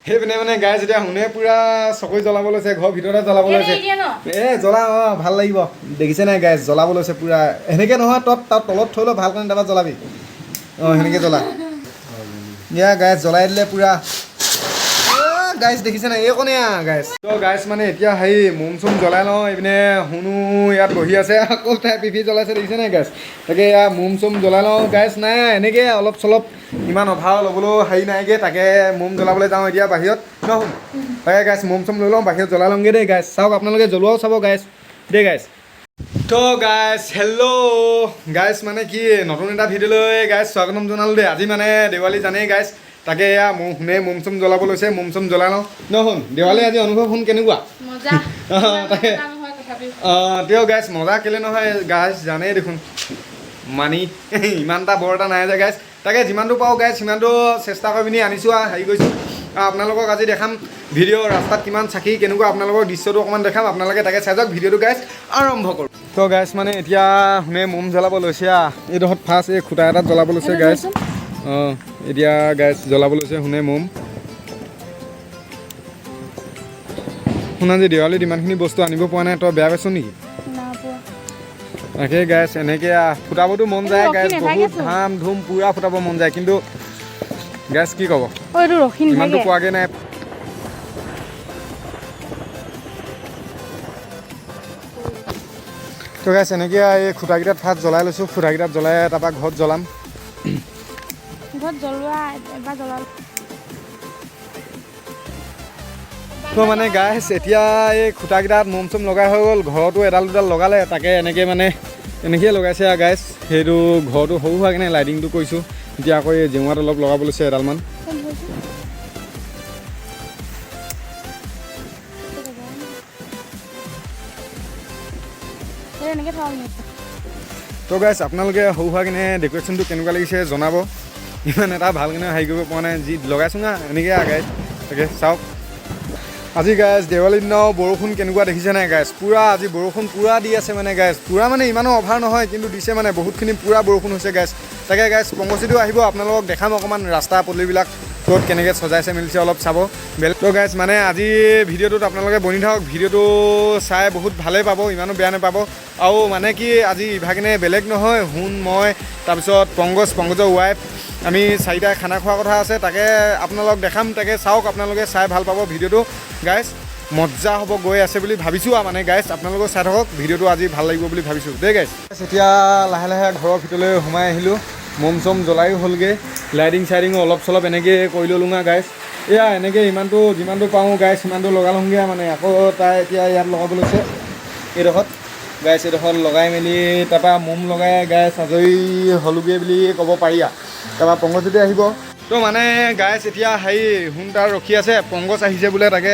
সেইপিনে মানে গাইজ এতিয়া শুনে পুৰা চকৰি জ্বলাব লৈছে, ঘৰৰ ভিতৰতে জ্বলাব লৈছে। জ্বলা ভাল লাগিব দেখিছে নাই গাইজ, জ্বলাব লৈছে পুৰা। সেনেকে নহয় তাত তলত থৈ লওঁ ভালকৈ তাৰপৰা জ্বলাবি। সেনেকে জ্বলা দিয়া গাইজ, জ্বলাই দিলে পুৰা। গাইজ দেখিছে নাই এইকণে গাইজ। তো গাইজ মানে এতিয়া হেৰি মম চম জ্বলাই লওঁ। এইপিনে শুনো ইয়াত বহি আছে, আকৌ তাই পিপি জ্বলাইছে দেখিছে নাই গাইজ। তাকে ইয়াৰ মম চম জ্বলাই লওঁ গাইজ। নাই এনেকৈ অলপ চলপ ইমান অভাৰ ল'বলৈও হেৰি নাইগৈ, তাকে মম জ্বলাবলৈ যাওঁ এতিয়া বাহিৰত ন। তাকে গাইজ মম চম লৈ লওঁ, বাহিৰত জ্বলাই লওঁগৈ দেই গাইজ। চাওক আপোনালোকে জ্বলোৱাও চাব গাইজ দেই গাইজ। তো গাইজ হেল্ল' গাইজ, মানে কি নতুন এটা ভিডিঅ'লৈ গাইজ স্বাগতম জনালোঁ দেই। আজি মানে দেৱালী জানেই গাইজ, তাকে এয়া শুনে মম চম জ্বলাব লৈছে, মম চম জ্বলাই লওঁ ন। শুন দেৱালী আজি অনুভৱ শুন কেনেকুৱা? তাকে তেওঁ গাইজ মজা কেলে নহয় গাইজ, জানেই দেখোন মানি ইমান এটা বৰ এটা নাই যে গাইজ। তাকে যিমানটো পাওঁ গাইজ সিমানটো চেষ্টা কৰি পিনি আনিছোঁ আৰু হেৰি কৰিছোঁ। আপোনালোকক আজি দেখাম ভিডিঅ' ৰাস্তাত কিমান চাকি কেনেকুৱা, আপোনালোকৰ দৃশ্যটো অকণমান দেখাম। আপোনালোকে তাকে চাই যাওক, ভিডিঅ'টো গাইজ আৰম্ভ কৰোঁ। তো গাইজ মানে এতিয়া শুনে মম জ্বলাব লৈছে। এইডোখৰত ফাৰ্ষ্ট এই খুটা এটাত জ্বলাব লৈছে গাইজ। এতিয়া গাইজ জ্বলাব লৈছে শুনে মম। শুনা যে দেৱালীত ইমানখিনি বস্তু আনিব পৰা নাই, তই বেয়া পাইছ নেকি? তাকে গাইজ এনেকৈ ফুটাবতো মন যায় গাইজ, বহুত ধাম ধুম পূৰা ফুটাব মন যায়, কিন্তু গাইজ কি ক'ব ইমানটো পোৱাগৈ নাই। তো গাইজ এনেকৈ এই খুটাকেইটাত ফাৰ্ষ্ট জ্বলাই লৈছোঁ। খুটাকেইটাত জ্বলাই তাৰপৰা ঘৰত জ্বলাম। তো মানে গাইজ এতিয়া এই খুটাকেইটাত মম চম লগাই হৈ গ'ল, ঘৰতো এডাল দুডাল লগালে। তাকে এনেকৈ মানে এনেকৈয়ে লগাইছে আৰু গাইজ। সেইটো ঘৰটো সৰু হোৱা কেনে লাইটিংটো কৰিছোঁ। এতিয়া আকৌ এই জেওৰাত অলপ লগাব লৈছে এডালমান। তো গাইজ আপোনালোকে সৰু হোৱা কিনে ডেক'ৰেশ্যনটো কেনেকুৱা লাগিছে জনাব। ইমান এটা ভাল কিনে হেৰি কৰিব পৰা নাই, যি লগাইছোঁ না এনেকৈ গাইজ। তাকে চাওক আজি গাইজ দেৱালীৰ দিনাও বৰষুণ কেনেকুৱা দেখিছে নাই গাইজ। পূৰা আজি বৰষুণ পূৰা দি আছে মানে গাইজ, পূৰা মানে ইমানো অভাৰ নহয় কিন্তু দিছে মানে বহুতখিনি পূৰা বৰষুণ হৈছে গাইজ। তাকে গাইজ পংকজিটো আহিব, আপোনালোকক দেখাম অকণমান ৰাস্তা পদূলিবিলাক ক'ত কেনেকৈ সজাইছে মেলিছে অলপ চাব। তো গাইজ মানে আজি ভিডিঅ'টোত আপোনালোকে বনি থাকক, ভিডিঅ'টো চাই বহুত ভালেই পাব, ইমানো বেয়া নাপাব। আৰু মানে কি আজি ইভাগিনে বেলেগ নহয়, শুন মই তাৰপিছত পংকজৰ ৱাইফ আমি চাৰিটাই খানা খোৱাৰ কথা আছে। তাকে আপোনালোকক দেখাম, তাকে চাওক আপোনালোকে চাই ভাল পাব ভিডিঅ'টো গাইজ। মজা হ'ব গৈ আছে বুলি ভাবিছোঁ আৰু মানে গাইজ আপোনালোকে চাই থাকক, ভিডিঅ'টো আজি ভাল লাগিব বুলি ভাবিছোঁ দেই গাইজ। এতিয়া লাহে লাহে ঘৰৰ ভিতৰলৈ সোমাই আহিলোঁ, মম চম জ্বলায়ো হ'লগৈ, লাইটিং চাইটিঙো অলপ চলপ এনেকৈ কৰি ল'লোঁ গাইজ। এয়া এনেকৈ যিমানটো পাৰোঁ গাইজ সিমানটো লগালোঁগৈ মানে। আকৌ তাই এতিয়া ইয়াত লগাব লৈছে এইডোখৰত গাইজ, এইডোখৰত লগাই মেলি তাৰপৰা মম লগাই গাইজ আজৰি হ'লোগৈ বুলি ক'ব পাৰি আৰু। তাৰপৰা পংকজতে আহিব। তো মানে গাইজ এতিয়া হেৰি শুন তাৰ ৰখি আছে, পংকজ আহিছে বোলে। তাকে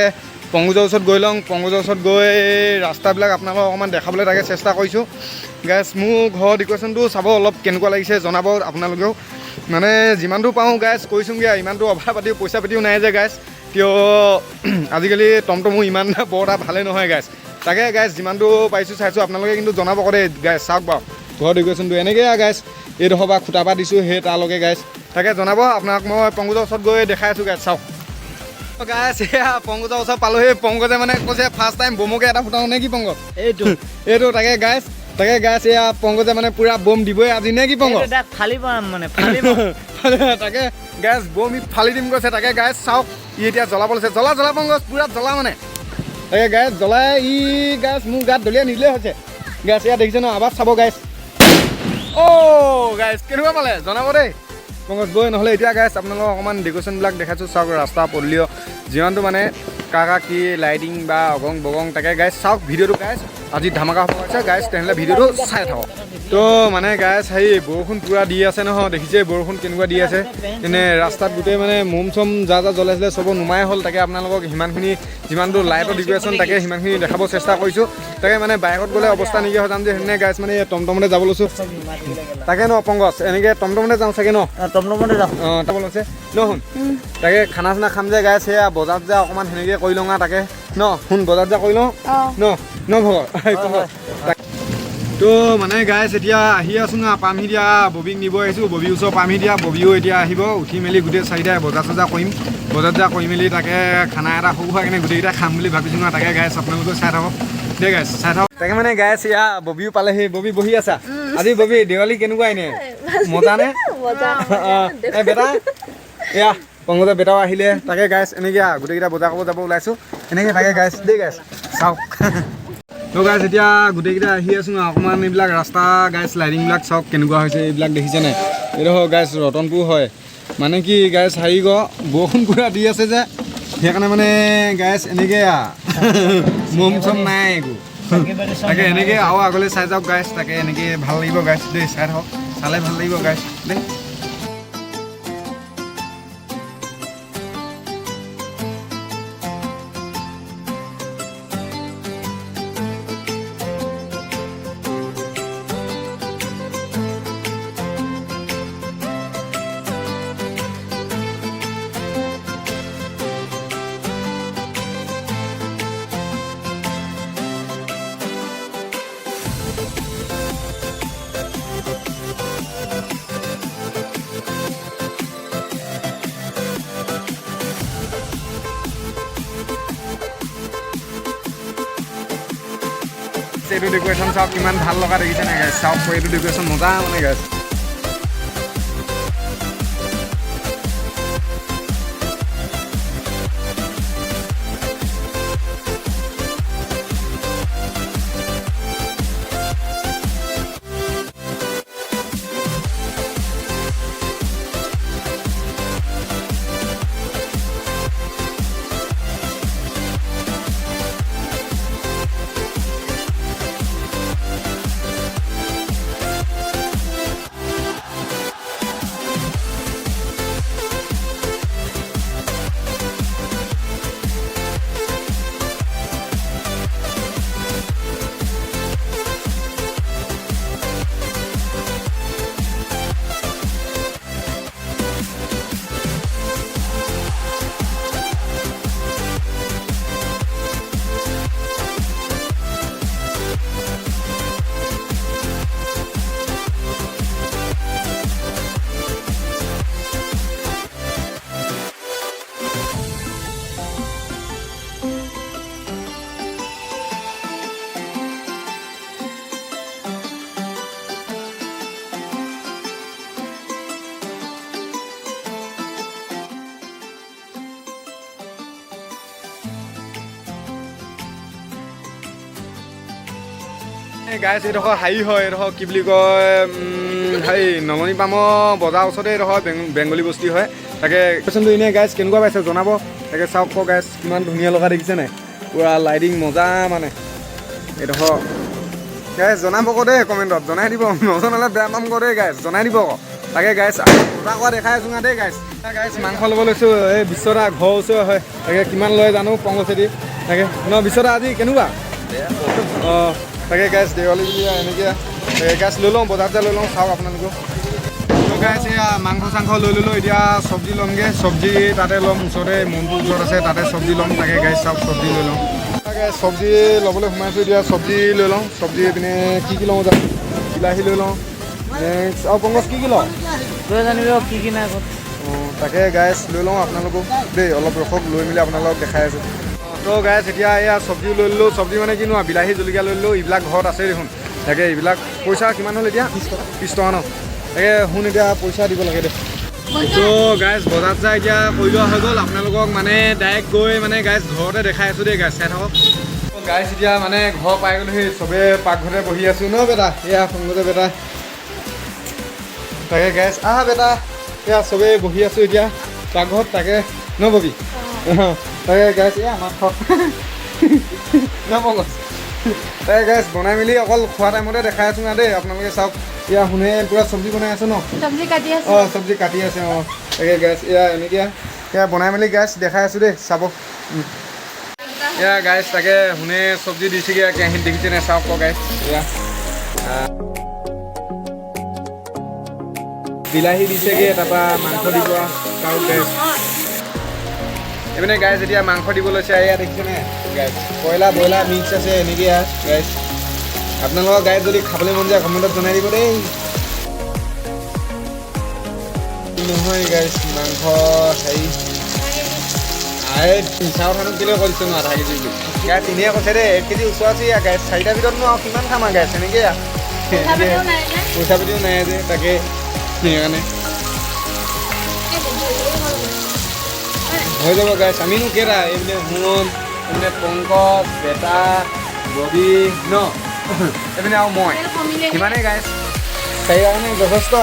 পংকজৰ ওচৰত গৈ লওঁ, পংকজৰ ওচৰত গৈ ৰাস্তাবিলাক আপোনালোকক অকণমান দেখাবলৈ তাকে চেষ্টা কৰিছোঁ গাইজ। মোৰ ঘৰৰ ডেক'ৰেশ্যনটো চাব অলপ কেনেকুৱা লাগিছে জনাব আপোনালোকেও। মানে যিমানটো পাওঁ গাইজ কৈছোঁগৈ, ইমানটো অভাৰ পাতিও পইচা পাতিও নাই যে গাইজ, কিয় আজিকালি টমটমো ইমান বৰ এটা ভালেই নহয় গাইজ। তাকে গাইজ যিমানটো পাৰিছোঁ চাইছোঁ, আপোনালোকে কিন্তু জনাব দেই গাইজ। চাওক বাৰু ঘৰৰ ডেক'ৰেশ্যনটো এনেকৈ গাইজ, এইডোখৰ পৰা খুটা পা দিছোঁ সেই তালৈকে গাইজ। তাকে জনাব আপোনাক, মই পংকজৰ ওচৰত গৈ দেখাই আছোঁ গাইজ। চাওক গাইজ এয়া পংকজৰ ওচৰত পালোহি। পংকজে মানে কৈছে ফাৰ্ষ্ট টাইম বমকে এটা ফুটাওঁ নে কি পংকজ? এইটো তাকে গাইজ এয়া পংকজে মানে পুৰা বম দিবই আজি নে কি পংকজ? তাকে গাইজ বম ই ফালি দিম কৈছে। তাকে গাইজ চাওক ই এতিয়া জ্বলাব লৈছে, জ্বলা পংকজ পুৰা জ্বলা মানে। তাকে গাইজ জ্বলাই ই গাইজ মোৰ গাত দলিয়াই নিদিলেই হৈছে গাইজ। এয়া দেখিছে ন আবাজ চাব গাইজ। গাইজ কেনেকুৱা পালে জনাব দেই পংকজ বৈ। নহ'লে এতিয়া গাইজ আপোনালোকক অকণমান ডেক'ৰেশ্যনবিলাক দেখাইছোঁ। চাওক ৰাস্তা পদূলিও যিমানটো মানে কা কি লাইটিং বা অগং বগং। তাকে গাইজ চাওক ভিডিঅ'টো গাইজ, আজি ধামাকা হ'ব আছে গাইজ, তেনেহ'লে ভিডিঅ'টো চাই থাকক। তো মানে গাইজ হেৰি বৰষুণ পূৰা দি আছে নহয়, দেখিছে বৰষুণ কেনেকুৱা দি আছে। এনে ৰাস্তাত গোটেই মানে মম চম যা জ্বলাইছিলে চব নুমাই হ'ল। তাকে আপোনালোকক সিমানখিনি যিমানটো লাইটৰ ডেক'ৰেশ্যন তাকে সিমানখিনি দেখাব চেষ্টা কৰিছোঁ। তাকে মানে বাইকত গ'লে অৱস্থা নাইকিয়া হৈ যাম যে, সেনে গাইজ মানে টমটমতে যাব লৈছোঁ। তাকে ন পংকজ এনেকৈ টমটমতে যাওঁ চাগে ন? টমটমতে যাওঁ। যাব লৈছে ন শুন। তাকে খানা চানা খাম যে গাইজ, সেয়া বজাৰত যে অকণমান সেনেকৈ কৰি লওঁ আৰু। তাকে ন শুন বজাৰত যা কৰি লওঁ ন ভগত। তো মানে গাইছ এতিয়া আহি আছোঁ না পামহি দিয়া ববিক নিব আহিছোঁ ববিৰ ওচৰ পামহি দিয়া ববিও এতিয়া আহিব উঠি মেলি গোটেই চাৰিটাই বজাৰ চজাৰ কৰিম বজাৰ চজাৰ কৰি মেলি তাকে খানা এটা সৰু সুৰা কিনে গোটেইকেইটা খাম বুলি ভাবিছোঁ না তাকে গাইছ আপোনালোকেও চাই থাকক দেই গাইছ চাই থাকক তাকে মানে গাইছ এয়া ববিও পালেহি ববি বহি আছা আজি ববি দেৱালী কেনেকুৱা এনে মজা নে এই বেটা এয়া পংকজৰ বেটাও আহিলে তাকে গাইছ এনেকৈ গোটেইকেইটা বজাৰ কৰিব যাব ওলাইছোঁ এনেকৈ তাকে গাইছ দেই গাইছ চাওক তো গাইছ এতিয়া গোটেইকেইটা আহি আছোঁ অকণমান এইবিলাক ৰাস্তা গাইছ লাইটিংবিলাক চাওক কেনেকুৱা হৈছে এইবিলাক দেখিছে নাই এইটো গাইছ ৰতনপুৰ হয় মানে কি গাইছ হেৰি বৰষুণ পুৰা দি আছে যে সেইকাৰণে মানে গাইছ এনেকৈ মম চম নাই একো তাকে এনেকৈ আৰু আগলৈ চাই যাওক গাইছ তাকে এনেকৈ ভাল লাগিব গাইছ দেই চাই থাকক চালে ভাল লাগিব গাইছ দেই এইটো ডেকৰেশ্যন চাওক কিমান ভাল লগা দেখিছে নাই গাইছ চাওক এইটো ডেকৰেশ্যন মজা মানে গাইছ গাইছ এইডোখৰ হেৰি হয় এইডোখৰ কি বুলি কয় হেৰি নলনী পামৰ বজাৰ ওচৰতে এইডোখৰ বেংগলী বস্তি হয় তাকে কোৱেশ্যনটো এনেই গাইছ কেনেকুৱা পাইছে জনাব তাকে চাওক গাইছ কিমান ধুনীয়া লগা দেখিছে নাই পূৰা লাইটিং মজা মানে এইডোখৰ গাইছ জনাব আকৌ দেই কমেণ্টত জনাই দিব নজনালে বেয়া পাম আকৌ দেই গাইছ জনাই দিব আকৌ তাকে গাইছ বজাৰ কৰা দেখাই আছোঁ দেই গাইছ গাইছ মাংস ল'ব লৈছোঁ এই বিশ্বদা ঘৰৰ ওচৰ হয় তাকে কিমান লয় জানো পংকজেদি তাকে বিশ্বদা আজি কেনেকুৱা অঁ তাকে গাইছ দেৱালী বুলি এনেকৈ গাইছ লৈ লওঁ বজাৰত লৈ লওঁ চাওক আপোনালোকেও গাইছ এয়া মাংস চাংস লৈ ল'লোঁ এতিয়া চব্জি ল'মগৈ চব্জি তাতে ল'ম ওচৰতে মনটোৰ ওচৰত আছে তাতে চব্জি ল'ম তাকে গাইছ চাওক চব্জি লৈ লওঁ তাকে চব্জি ল'বলৈ সোমাইছোঁ এতিয়া চব্জি লৈ লওঁ চব্জি এইপিনে কি লওঁ জানো বিলাহী লৈ লওঁ নেক্সট আৰু পংকজ কি লওঁ লৈ জানিব কি নাই অঁ তাকে গাইছ লৈ লওঁ আপোনালোকক দেই অলপ ৰখক লৈ মেলি আপোনালোকক দেখাই আছোঁ তো গাইছ এতিয়া এয়া চব্জি লৈ ল'লোঁ চব্জি মানে কিনো বিলাহী জলকীয়া লৈ ল'লোঁ এইবিলাক ঘৰত আছে দেখোন তাকে এইবিলাক পইচা কিমান হ'ল এতিয়া 30 টকা ন তাকে শুন এতিয়া পইচা দিব লাগে দে তো গাইছ বজাৰত যায় এতিয়া কৰি লোৱা হৈ গ'ল আপোনালোকক মানে ডাইৰেক্ট গৈ মানে গাইছ ঘৰতে দেখাই আছোঁ দেই গাইছ চাই থাকক গাইছ এতিয়া মানে ঘৰ পাই গ'লোহি চবেই পাকঘৰতে বহি আছোঁ ন বেটা এয়া পংকজৰ বেটা তাকে গাইছ আহা বেটা এয়া চবেই বহি আছোঁ এতিয়া পাকঘৰত তাকে ন ববি তাকে গাইছ এয়া মাংস ন পংকজ তাকে গাইছ বনাই মেলি অকল খোৱা টাইমতে দেখাই আছোঁ না দেই আপোনালোকে চাওক এয়া শুনে পূৰা চব্জি বনাই আছোঁ ন চব্জি কাটি আছে অঁ চব্জি কাটি আছে অঁ তাকে গাইছ এয়া এনেকৈ এয়া বনাই মেলি গাইছ দেখাই আছোঁ দেই চাব এয়া গাইছ তাকে শুনে চব্জি দিছেগৈ কেৰাহীত দেখিছে নে চাওক গাইছ এয়া বিলাহী দিছেগৈ তাৰপৰা মাংস দিব আৰু গাইছ এইপিনে গাইছ এতিয়া মাংস দিব লৈছে এয়া দেখিছেনে গাইছ কয়লা ব্ৰইলাৰ মিক্স আছে এনেকৈ গাইছ আপোনালোকৰ গাইজ যদি খাবলৈ মন যায় কমেণ্টত জনাই দিব দেই। নহয় গাইজ মাংস হেৰি মিছা কথানো কেলৈ কৰিছোঁ ন আধা কেজি গাই তিনিয়ে কৈছে দেই 1 কেজি ওচৰা-ওচৰি গাইজ 4টা ভিতৰতনো আৰু কিমান খাম আৰু গাইজ এনেকৈ পইচা পাতিও নাই যে তাকে সেইকাৰণে হৈ যাব গাইজ। আমিনো কেইটা এইপিনে সোণ এইপিনে পংকজ বেটা ববি ন এইপিনে আৰু মই সিমানেই গাইজ সেইকাৰণে যথেষ্ট।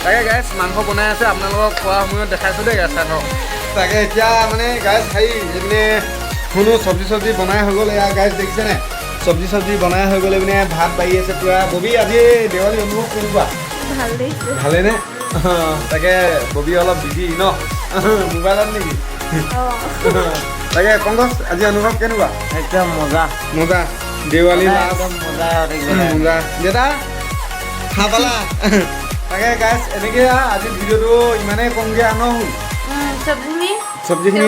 তাকে গাইজ মাংস বনাই আছে আপোনালোকক খোৱা সময়ত দেখাইছোঁ দেই গাইজ চাই থাকক। তাকে এতিয়া মানে গাইজ হেৰি এইপিনে শুনো চব্জি বনাই হৈ গ'ল এয়া গাইজ দেখিছেনে চব্জি বনাই হৈ গ'ল এইপিনে ভাত বাঢ়ি আছে পূৰা। ববি আজি দেৱালী অনুভৱ কেনেকুৱা? ভালেনে? তাকে ববি অলপ বিজি ন মোবাইলত নেকি? তাকে পংকজ আজি অনুভৱ কেনেকুৱা? একদম মজা দেৱালী মজা দেউতা খা পালা? তাকে গাইজ এনেকৈ আজি ভিডিঅ'টো ইমানেই কমকৈ আনোঁ চব্জিখিনি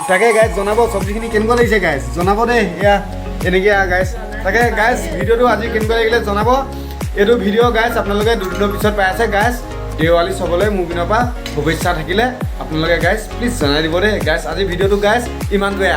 তাকে গাইজ জনাব চব্জিখিনি কেনেকুৱা লাগিছে গাইজ জনাব দেই এয়া এনেকৈ গাইজ। তাকে গাইজ ভিডিঅ'টো আজি কেনেকুৱা লাগিলে জনাব। এইটো ভিডিঅ' গাইজ আপোনালোকে দুদিনৰ পিছত পাই আছে গাইজ। দেৱালী চাবলৈ মোৰ পিনৰ পৰা শুভেচ্ছা থাকিলে আপোনালোকে গাইজ প্লিজ জনাই দিব দেই গাইজ। আজি ভিডিঅ'টো গাইজ ইমানটোৱে